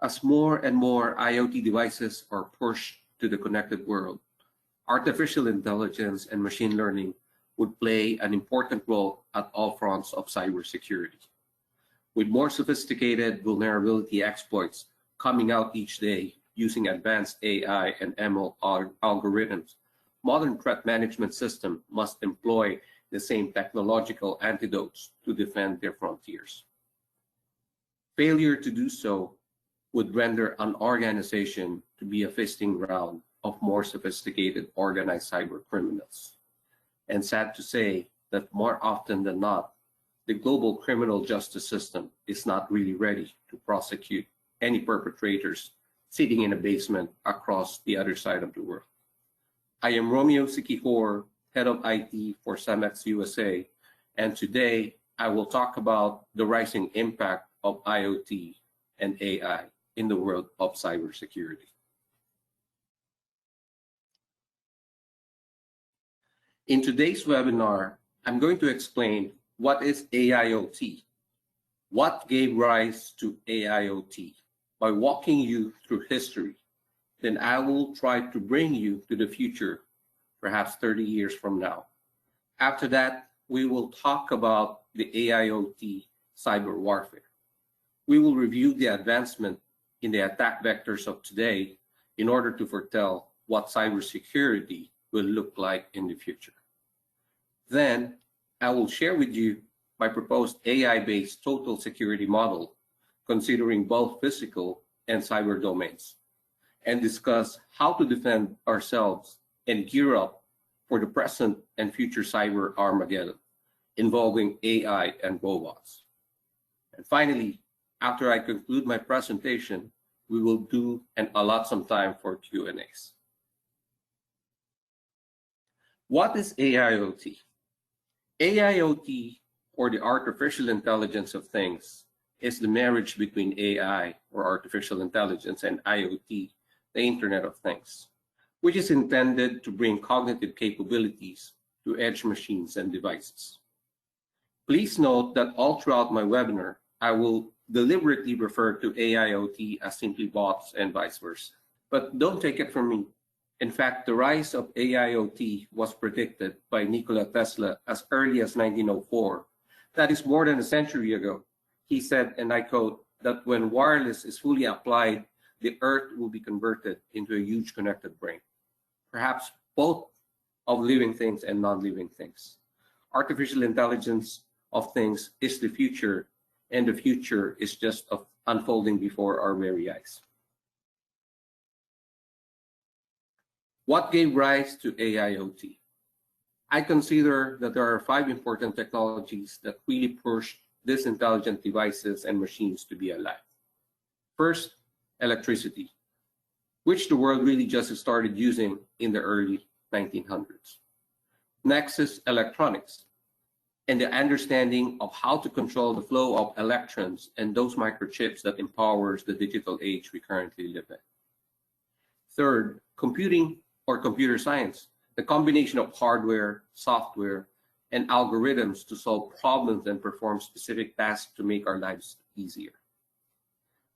As more and more IoT devices are pushed to the connected world, artificial intelligence and machine learning would play an important role at all fronts of cybersecurity. With more sophisticated vulnerability exploits coming out each day using advanced AI and ML algorithms, modern threat management systems must employ the same technological antidotes to defend their frontiers. Failure to do so would render an organization to be a feasting ground of more sophisticated organized cyber criminals. And sad to say that more often than not, the global criminal justice system is not really ready to prosecute any perpetrators sitting in a basement across the other side of the world. I am Romeo Siquijor, Head of IT for Cemex USA, and today I will talk about the rising impact of IoT and AI in the world of cybersecurity. In today's webinar, I'm going to explain what is AIoT, what gave rise to AIoT by walking you through history. Then I will try to bring you to the future, perhaps 30 years from now. After that, we will talk about the AIoT cyber warfare. We will review the advancement in the attack vectors of today in order to foretell what cybersecurity will look like in the future. Then I will share with you my proposed AI-based total security model, considering both physical and cyber domains, and discuss how to defend ourselves and gear up for the present and future cyber Armageddon involving AI and robots. And finally, after I conclude my presentation, we will do and allot some time for Q&As. What is AIoT? AIoT, or the artificial intelligence of things, is the marriage between AI, or artificial intelligence, and IoT, the Internet of Things, which is intended to bring cognitive capabilities to edge machines and devices. Please note that all throughout my webinar, I will deliberately refer to AIoT as simply bots and vice versa. But don't take it from me. In fact, the rise of AIoT was predicted by Nikola Tesla as early as 1904. That is more than a century ago. He said, and I quote, that when wireless is fully applied, the earth will be converted into a huge connected brain, perhaps both of living things and non-living things. Artificial intelligence of things is the future, and the future is just unfolding before our very eyes. What gave rise to AIoT? I consider that there are 5 important technologies that really pushed these intelligent devices and machines to be alive. First, electricity, which the world really just started using in the early 1900s. Next is electronics, and the understanding of how to control the flow of electrons and those microchips that empowers the digital age we currently live in. Third, computing or computer science, the combination of hardware, software, and algorithms to solve problems and perform specific tasks to make our lives easier.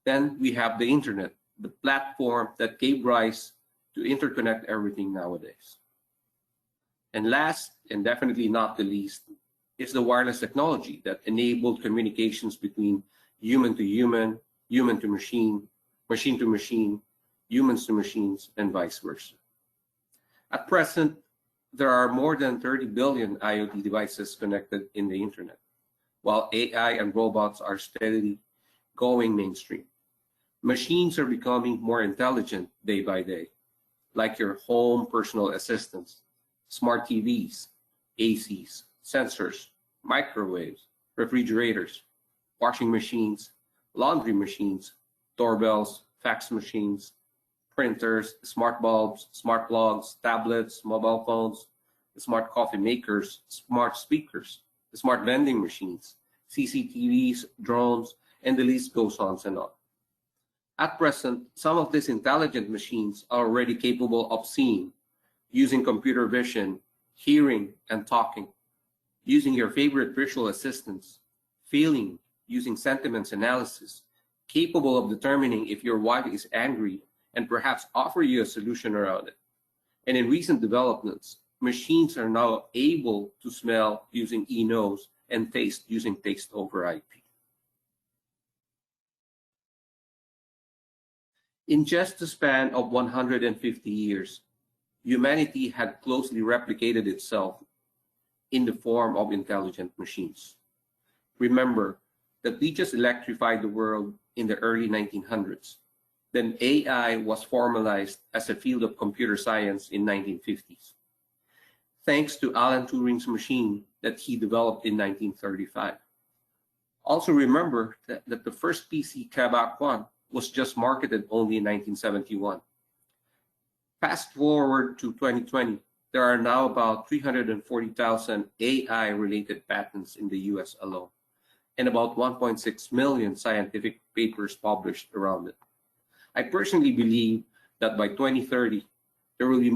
Then we have the internet, the platform that gave rise to interconnect everything nowadays. And last, and definitely not the least, is the wireless technology that enabled communications between human to human, human to machine to machine, humans to machines, and vice versa. At present, there are more than 30 billion IoT devices connected in the internet, while AI and robots are steadily going mainstream. Machines are becoming more intelligent day by day, like your home personal assistants, smart TVs, ACs, sensors, microwaves, refrigerators, washing machines, laundry machines, doorbells, fax machines, printers, smart bulbs, smart plugs, tablets, mobile phones, smart coffee makers, smart speakers, smart vending machines, CCTVs, drones, and the list goes on and on. At present, some of these intelligent machines are already capable of seeing, using computer vision, hearing, and talking, using your favorite visual assistants, feeling, using sentiments analysis, capable of determining if your wife is angry and perhaps offer you a solution around it. And in recent developments, machines are now able to smell using e-nose and taste using taste over IP. In just the span of 150 years, humanity had closely replicated itself in the form of intelligent machines. Remember that we just electrified the world in the early 1900s. Then AI was formalized as a field of computer science in 1950s, thanks to Alan Turing's machine that he developed in 1935. Also remember that the first PC, Quebec 1, was just marketed only in 1971. Fast forward to 2020, there are now about 340,000 AI-related patents in the US alone, and about 1.6 million scientific papers published around it. I personally believe that by 2030, there will be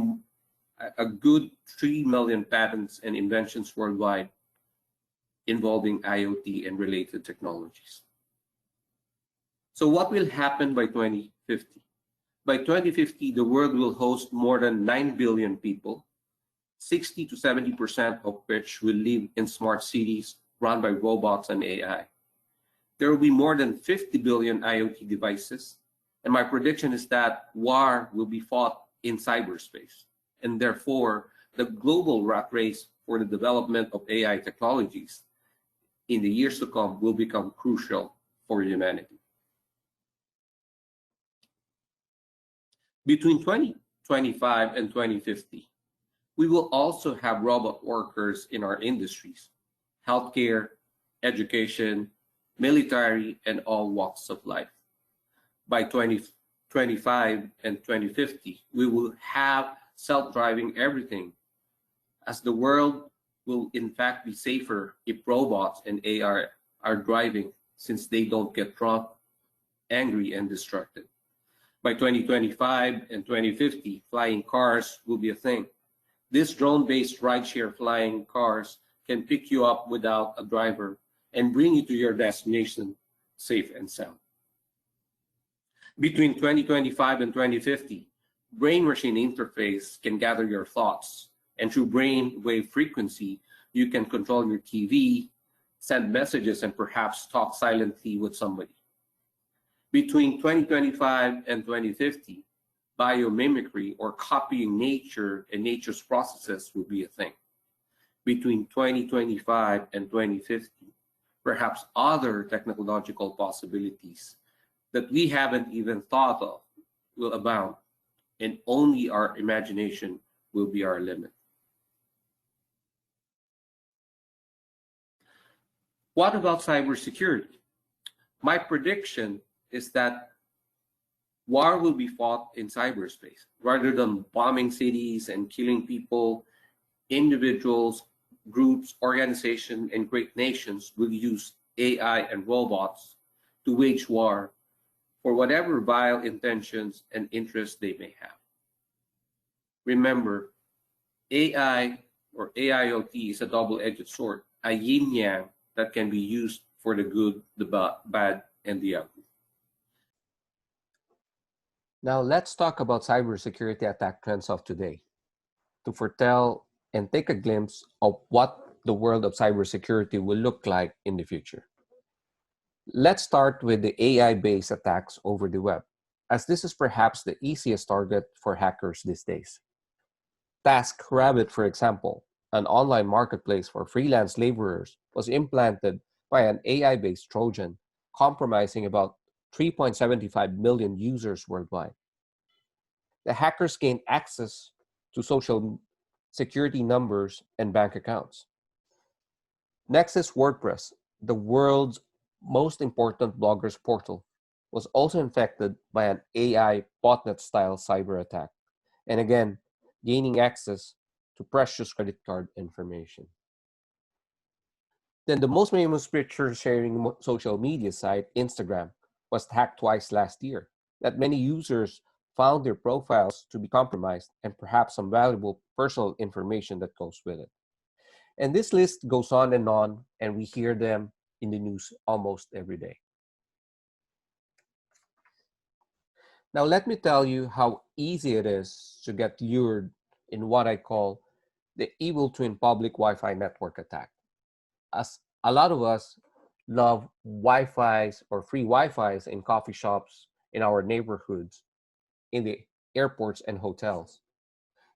a good 3 million patents and inventions worldwide involving IoT and related technologies. So what will happen by 2050? By 2050, the world will host more than 9 billion people, 60 to 70% of which will live in smart cities run by robots and AI. There will be more than 50 billion IoT devices, and my prediction is that war will be fought in cyberspace, and therefore the global rat race for the development of AI technologies in the years to come will become crucial for humanity. Between 2025 and 2050, we will also have robot workers in our industries, healthcare, education, military, and all walks of life. By 2025 and 2050, we will have self-driving everything, as the world will in fact be safer if robots and AI are driving, since they don't get drunk, angry, and distracted. By 2025 and 2050, flying cars will be a thing. These drone-based rideshare flying cars can pick you up without a driver and bring you to your destination safe and sound. Between 2025 and 2050, brain-machine interface can gather your thoughts, and through brainwave frequency, you can control your TV, send messages, and perhaps talk silently with somebody. Between 2025 and 2050, biomimicry, or copying nature and nature's processes, will be a thing. Between 2025 and 2050, perhaps other technological possibilities that we haven't even thought of will abound, and only our imagination will be our limit. What about cybersecurity? My prediction is that war will be fought in cyberspace. Rather than bombing cities and killing people, individuals, groups, organizations, and great nations will use AI and robots to wage war for whatever vile intentions and interests they may have. Remember, AI or AIoT is a double-edged sword, a yin-yang that can be used for the good, the bad, and the ugly. Now let's talk about cybersecurity attack trends of today to foretell and take a glimpse of what the world of cybersecurity will look like in the future. Let's start with the AI-based attacks over the web, as this is perhaps the easiest target for hackers these days. TaskRabbit, for example, an online marketplace for freelance laborers, was implanted by an AI-based Trojan, compromising about 3.75 million users worldwide. The hackers gained access to social security numbers and bank accounts. Next is WordPress, the world's most important bloggers portal, was also infected by an AI botnet-style cyber attack, and again, gaining access to precious credit card information. Then the most famous picture sharing social media site, Instagram, was hacked twice last year, that many users found their profiles to be compromised and perhaps some valuable personal information that goes with it. And this list goes on, and we hear them in the news almost every day. Now, let me tell you how easy it is to get lured in what I call the evil twin public Wi-Fi network attack. As a lot of us love Wi-Fi's or free Wi-Fi's in coffee shops, in our neighborhoods, in the airports and hotels.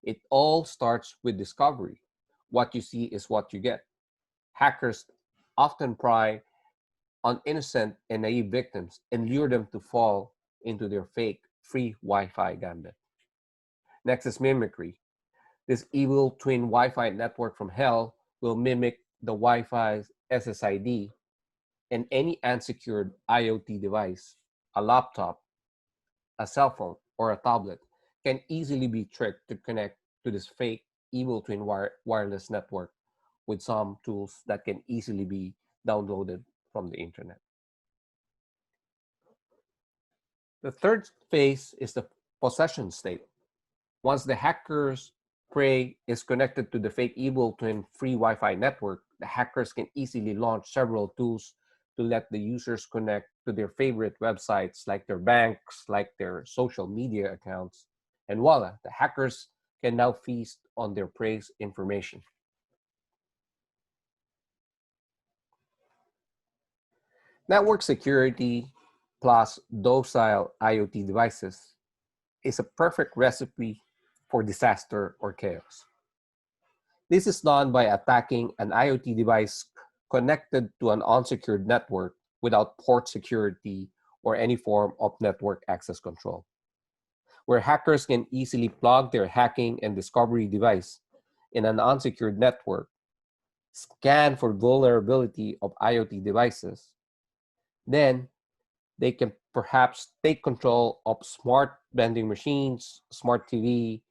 It all starts with discovery. What you see is what you get. Hackers often prey on innocent and naive victims and lure them to fall into their fake free Wi-Fi gambit. Next is mimicry. This evil twin Wi-Fi network from hell will mimic the Wi-Fi's SSID, and any unsecured IoT device, a laptop, a cell phone, or a tablet can easily be tricked to connect to this fake evil twin wireless network with some tools that can easily be downloaded from the internet. The third phase is the possession state. Once the hacker's prey is connected to the fake evil twin free Wi-Fi network, the hackers can easily launch several tools to let the users connect to their favorite websites, like their banks, like their social media accounts. And voila, the hackers can now feast on their prey's information. Network security plus docile IoT devices is a perfect recipe for disaster or chaos. This is done by attacking an IoT device connected to an unsecured network without port security or any form of network access control, where hackers can easily plug their hacking and discovery device in an unsecured network, scan for vulnerability of IoT devices, then they can perhaps take control of smart vending machines, smart TV,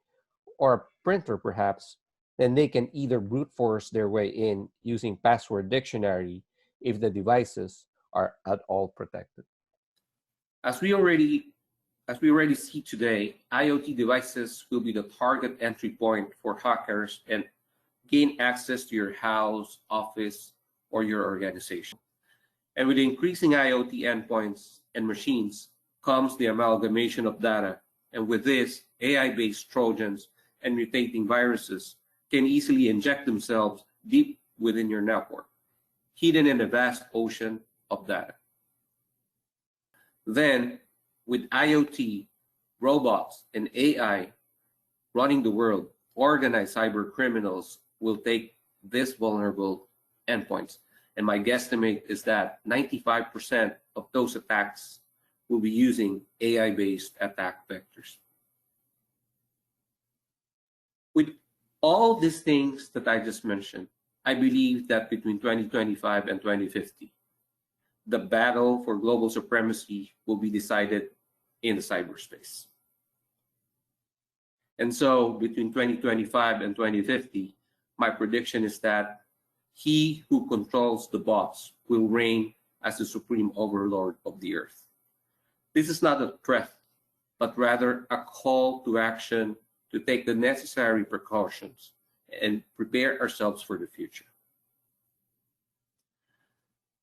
or a printer perhaps. Then they can either brute force their way in using password dictionary if the devices are at all protected. As we already as we already see today, IoT devices will be the target entry point for hackers and gain access to your house, office, or your organization. And with increasing IoT endpoints and machines comes the amalgamation of data. And with this, AI-based Trojans and mutating viruses can easily inject themselves deep within your network, hidden in a vast ocean of data. Then, with IoT, robots, and AI running the world, organized cyber criminals will take these vulnerable endpoints. And my guesstimate is that 95% of those attacks will be using AI-based attack vectors. With all these things that I just mentioned, I believe that between 2025 and 2050, the battle for global supremacy will be decided in the cyberspace. And so between 2025 and 2050, my prediction is that he who controls the bots will reign as the supreme overlord of the earth. This is not a threat, but rather a call to action to take the necessary precautions and prepare ourselves for the future.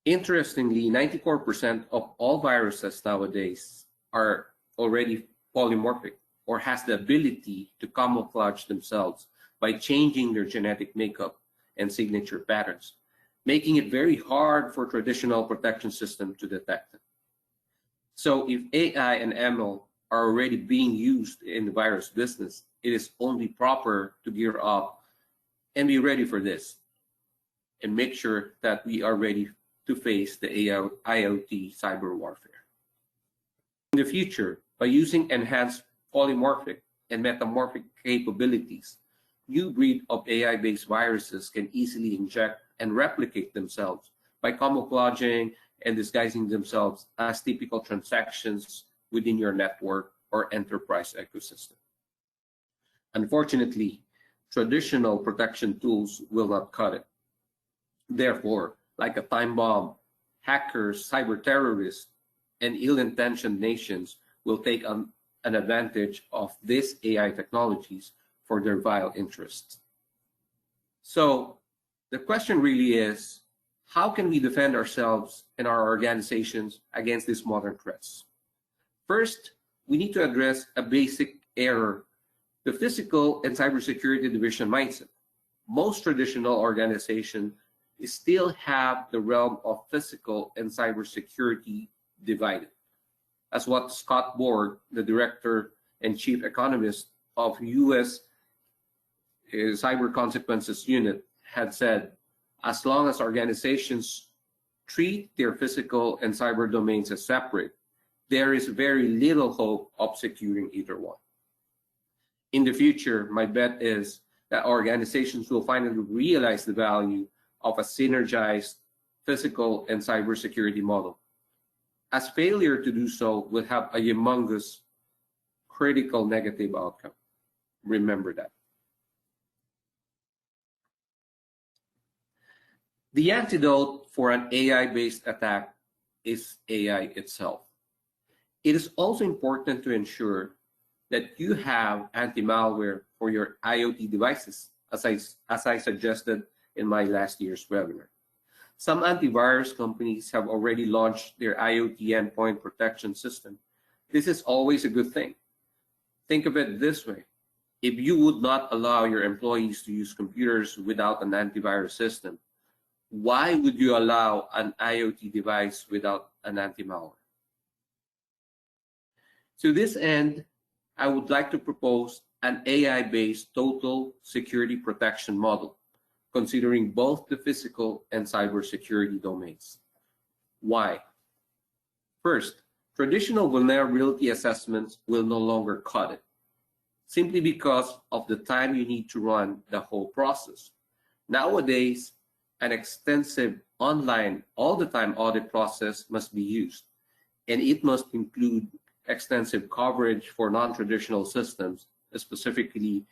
Interestingly, 94% of all viruses nowadays are already polymorphic or has the ability to camouflage themselves by changing their genetic makeup and signature patterns, making it very hard for traditional protection systems to detect them. So if AI and ML are already being used in the virus business, it is only proper to gear up and be ready for this and make sure that we are ready to face the IoT cyber warfare. In the future, by using enhanced polymorphic and metamorphic capabilities, new breed of AI-based viruses can easily inject and replicate themselves by camouflaging and disguising themselves as typical transactions within your network or enterprise ecosystem. Unfortunately, traditional protection tools will not cut it. Therefore, like a time bomb, hackers, cyber terrorists, and ill-intentioned nations will take an advantage of these AI technologies for their vile interests. So the question really is, how can we defend ourselves and our organizations against these modern threats? First, we need to address a basic error, the physical and cybersecurity division mindset. Most traditional organizations still have the realm of physical and cybersecurity divided. As what Scott Borg, the director and chief economist of US Cyber Consequences Unit, had said, as long as organizations treat their physical and cyber domains as separate, there is very little hope of securing either one. In the future, my bet is that organizations will finally realize the value of a synergized physical and cybersecurity model, as failure to do so will have a humongous critical negative outcome. Remember that. The antidote for an AI-based attack is AI itself. It is also important to ensure that you have anti-malware for your IoT devices, as I suggested in my last year's webinar. Some antivirus companies have already launched their IoT endpoint protection system. This is always a good thing. Think of it this way. If you would not allow your employees to use computers without an antivirus system, why would you allow an IoT device without an anti-malware? To this end, I would like to propose an AI-based total security protection model, considering both the physical and cybersecurity domains. Why? First, traditional vulnerability assessments will no longer cut it, simply because of the time you need to run the whole process. Nowadays, an extensive online all-the-time audit process must be used, and it must include extensive coverage for non-traditional systems, specifically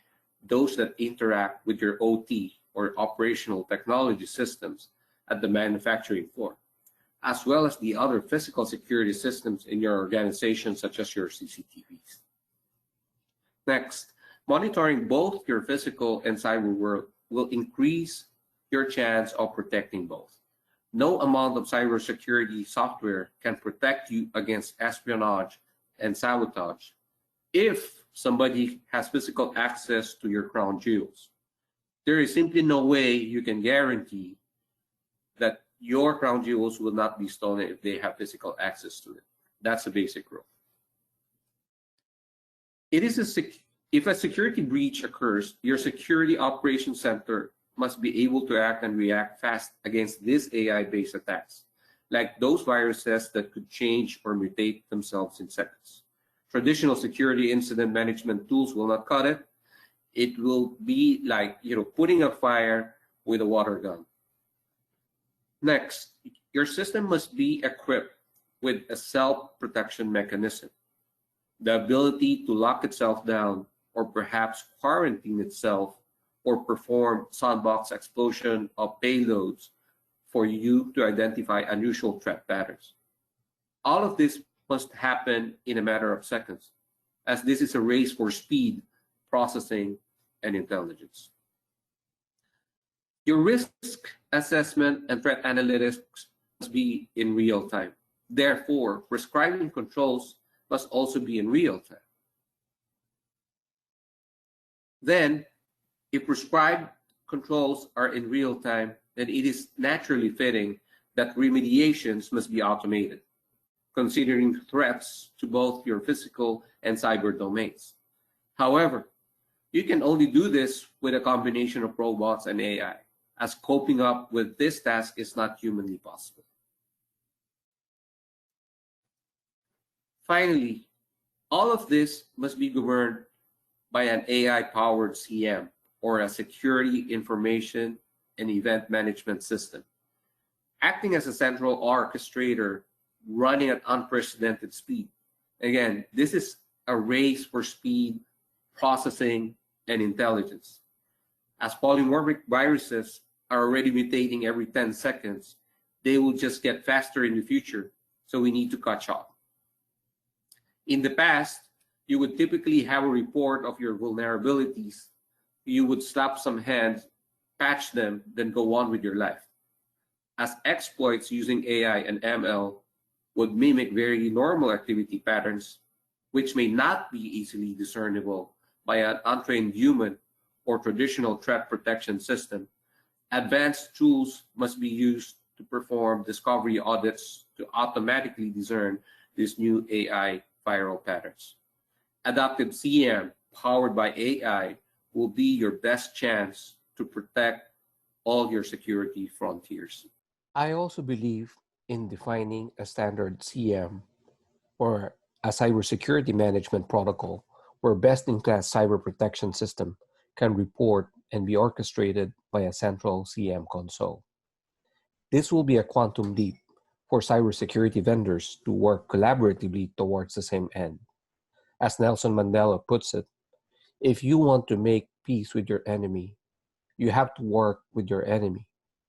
those that interact with your OT or operational technology systems at the manufacturing floor, as well as the other physical security systems in your organization, such as your CCTVs. Next, monitoring both your physical and cyber world will increase your chance of protecting both. No amount of cybersecurity software can protect you against espionage and sabotage if somebody has physical access to your crown jewels. There is simply no way you can guarantee that your crown jewels will not be stolen if they have physical access to it. That's a basic rule. If a security breach occurs, your security operations center must be able to act and react fast against these AI-based attacks, like those viruses that could change or mutate themselves in seconds. Traditional security incident management tools will not cut it. It will be like putting a fire with a water gun. Next, your system must be equipped with a self-protection mechanism, the ability to lock itself down or perhaps quarantine itself or perform sandbox explosion of payloads for you to identify unusual threat patterns. All of this must happen in a matter of seconds, as this is a race for speed, processing, and intelligence. Your risk assessment and threat analytics must be in real time. Therefore, prescribing controls must also be in real time. Then, if prescribed controls are in real time, then it is naturally fitting that remediations must be automated, considering threats to both your physical and cyber domains. However, you can only do this with a combination of robots and AI, as coping up with this task is not humanly possible. Finally, all of this must be governed by an AI-powered CM, or a security information and event management system, acting as a central orchestrator running at unprecedented speed. Again, this is a race for speed, processing, and intelligence. As polymorphic viruses are already mutating every 10 seconds, they will just get faster in the future, so we need to catch up. In the past, you would typically have a report of your vulnerabilities. You would slap some hands, patch them, then go on with your life. As exploits using AI and ML would mimic very normal activity patterns, which may not be easily discernible by an untrained human or traditional threat protection system, advanced tools must be used to perform discovery audits to automatically discern these new AI viral patterns. Adaptive CM powered by AI will be your best chance to protect all your security frontiers. I also believe in defining a standard CM or a cybersecurity management protocol where best-in-class cyber protection system can report and be orchestrated by a central CM console. This will be a quantum leap for cybersecurity vendors to work collaboratively towards the same end. As Nelson Mandela puts it, if you want to make peace with your enemy, you have to work with your enemy.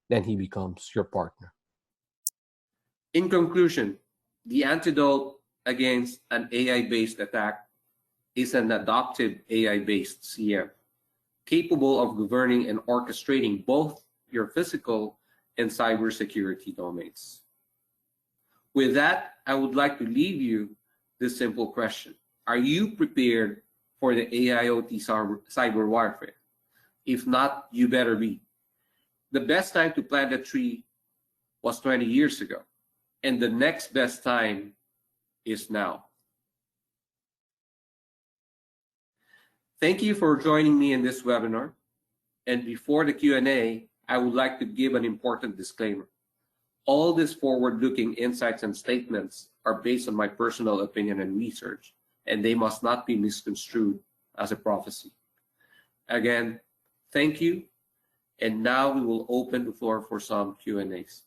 Then he becomes your partner. In conclusion, the antidote against an AI-based attack is an adaptive AI-based CM, capable of governing and orchestrating both your physical and cybersecurity domains. With that, I would like to leave you this simple question. Are you prepared for the AIoT cyber warfare? If not, you better be. The best time to plant a tree was 20 years ago, and the next best time is now. Thank you for joining me in this webinar. And before the Q&A, I would like to give an important disclaimer. All these forward-looking insights and statements are based on my personal opinion and research, and they must not be misconstrued as a prophecy. Again, thank you. And now we will open the floor for some Q&As.